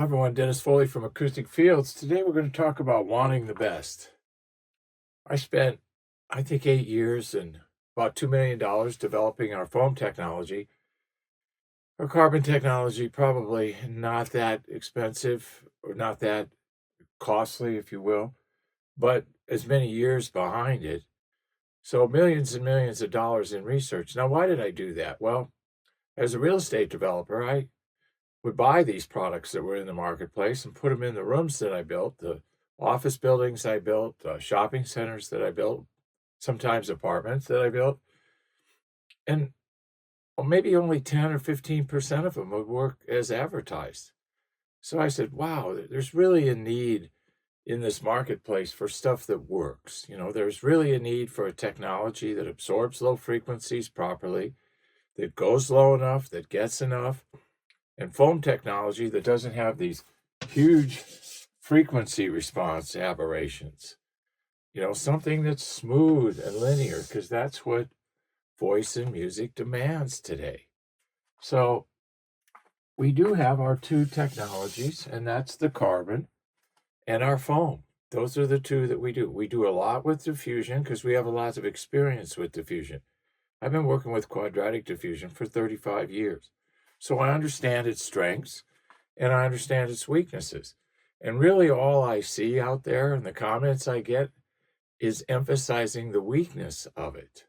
Everyone, Dennis Foley from Acoustic Fields. Today we're going to talk about wanting the best. I spent, I think, 8 years and about $2 million developing our foam technology. Our carbon technology, probably not that expensive or not that costly, if you will, but as many years behind it. So millions and millions of dollars in research. Now, why did I do that? Well, as a real estate developer, I would buy these products that were in the marketplace and put them in the rooms that I built, the office buildings I built, shopping centers that I built, sometimes apartments that I built. And maybe only 10 or 15% of them would work as advertised. So I said, wow, there's really a need in this marketplace for stuff that works. There's really a need for a technology that absorbs low frequencies properly, that goes low enough, that gets enough, and foam technology that doesn't have these huge frequency response aberrations. Something that's smooth and linear, because that's what voice and music demands today. So we do have our two technologies, and that's the carbon and our foam. Those are the two that we do. We do a lot with diffusion because we have a lot of experience with diffusion. I've been working with quadratic diffusion for 35 years. So I understand its strengths and I understand its weaknesses. And really all I see out there in the comments I get is emphasizing the weakness of it.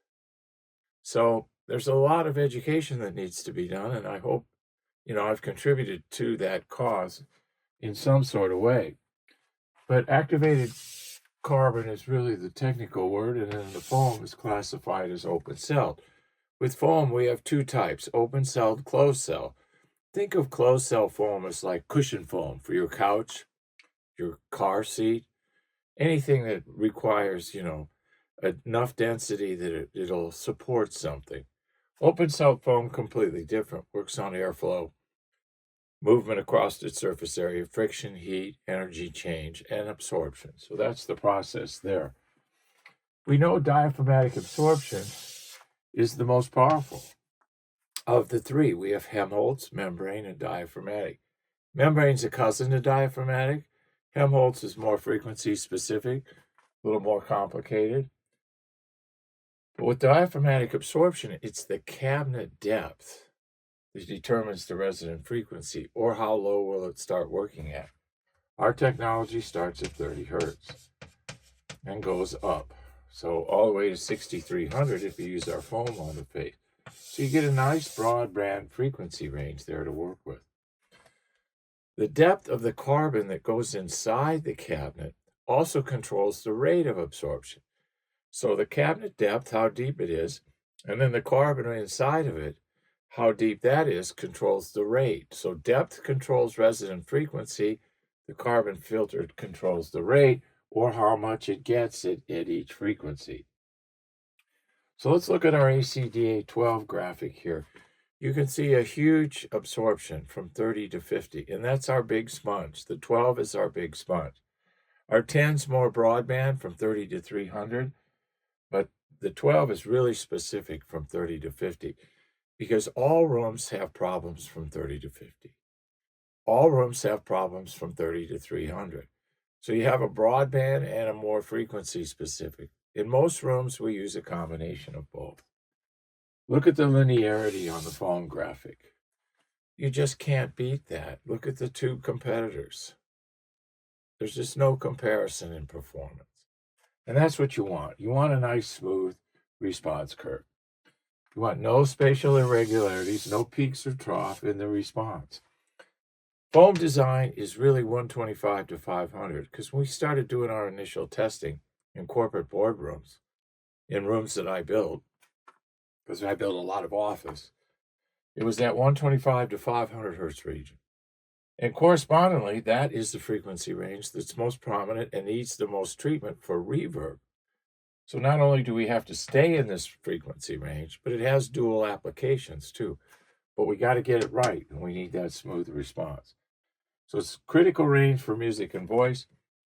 So there's a lot of education that needs to be done, and I hope, I've contributed to that cause in some sort of way. But activated carbon is really the technical word, and then the foam is classified as open-celled. With foam, we have two types, open-celled, closed-cell. Think of closed-cell foam as like cushion foam for your couch, your car seat, anything that requires, enough density that it'll support something. Open-cell foam, completely different, works on airflow, movement across its surface area, friction, heat, energy change, and absorption. So that's the process there. We know diaphragmatic absorption is the most powerful of the three. We have Helmholtz, membrane, and diaphragmatic. Membrane's a cousin to diaphragmatic. Helmholtz is more frequency specific, a little more complicated. But with diaphragmatic absorption, it's the cabinet depth that determines the resonant frequency, or how low will it start working at. Our technology starts at 30 hertz and goes up. So all the way to 6,300 if you use our foam on the face. So you get a nice broad band frequency range there to work with. The depth of the carbon that goes inside the cabinet also controls the rate of absorption. So the cabinet depth, how deep it is, and then the carbon inside of it, how deep that is, controls the rate. So depth controls resonant frequency, the carbon filter controls the rate, or how much it gets at each frequency. So let's look at our ACDA12 graphic here. You can see a huge absorption from 30 to 50, and that's our big sponge. The 12 is our big sponge. Our 10's more broadband from 30 to 300, but the 12 is really specific from 30 to 50 because all rooms have problems from 30 to 50. All rooms have problems from 30 to 300. So you have a broadband and a more frequency specific. In most rooms, we use a combination of both. Look at the linearity on the foam graphic. You just can't beat that. Look at the two competitors. There's just no comparison in performance. And that's what you want. You want a nice, smooth response curve. You want no spatial irregularities, no peaks or trough in the response. Foam design is really 125 to 500 because when we started doing our initial testing in corporate boardrooms, in rooms that I built, because I built a lot of office, it was that 125 to 500 hertz region. And correspondingly, that is the frequency range that's most prominent and needs the most treatment for reverb. So not only do we have to stay in this frequency range, but it has dual applications too. But we got to get it right, and we need that smooth response. So it's critical range for music and voice,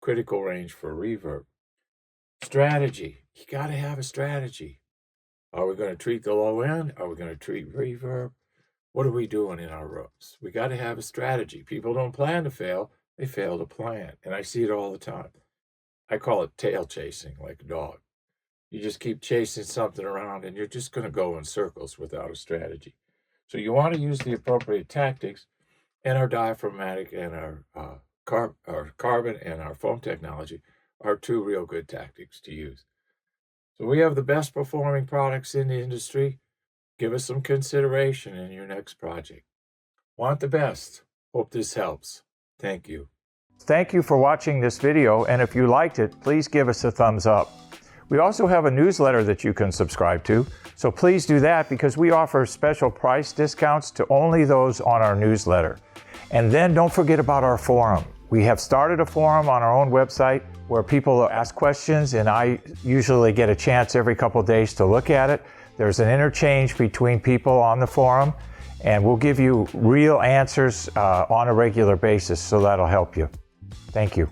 critical range for reverb. Strategy. You got to have a strategy. Are we going to treat the low end? Are we going to treat reverb? what are we doing in our rooms? We got to have a strategy. People don't plan to fail, they fail to plan. And I see it all the time. I call it tail chasing, like a dog. You just keep chasing something around and you're just going to go in circles without a strategy. So you want to use the appropriate tactics, and our diaphragmatic and our carbon and our foam technology are two real good tactics to use. So we have the best performing products in the industry. Give us some consideration in your next project. Want the best. Hope this helps. Thank you. Thank you for watching this video, and if you liked it, please give us a thumbs up. We also have a newsletter that you can subscribe to, so please do that because we offer special price discounts to only those on our newsletter. And then don't forget about our forum. We have started a forum on our own website where people ask questions, and I usually get a chance every couple of days to look at it. There's an interchange between people on the forum, and we'll give you real answers on a regular basis, so that'll help you. Thank you.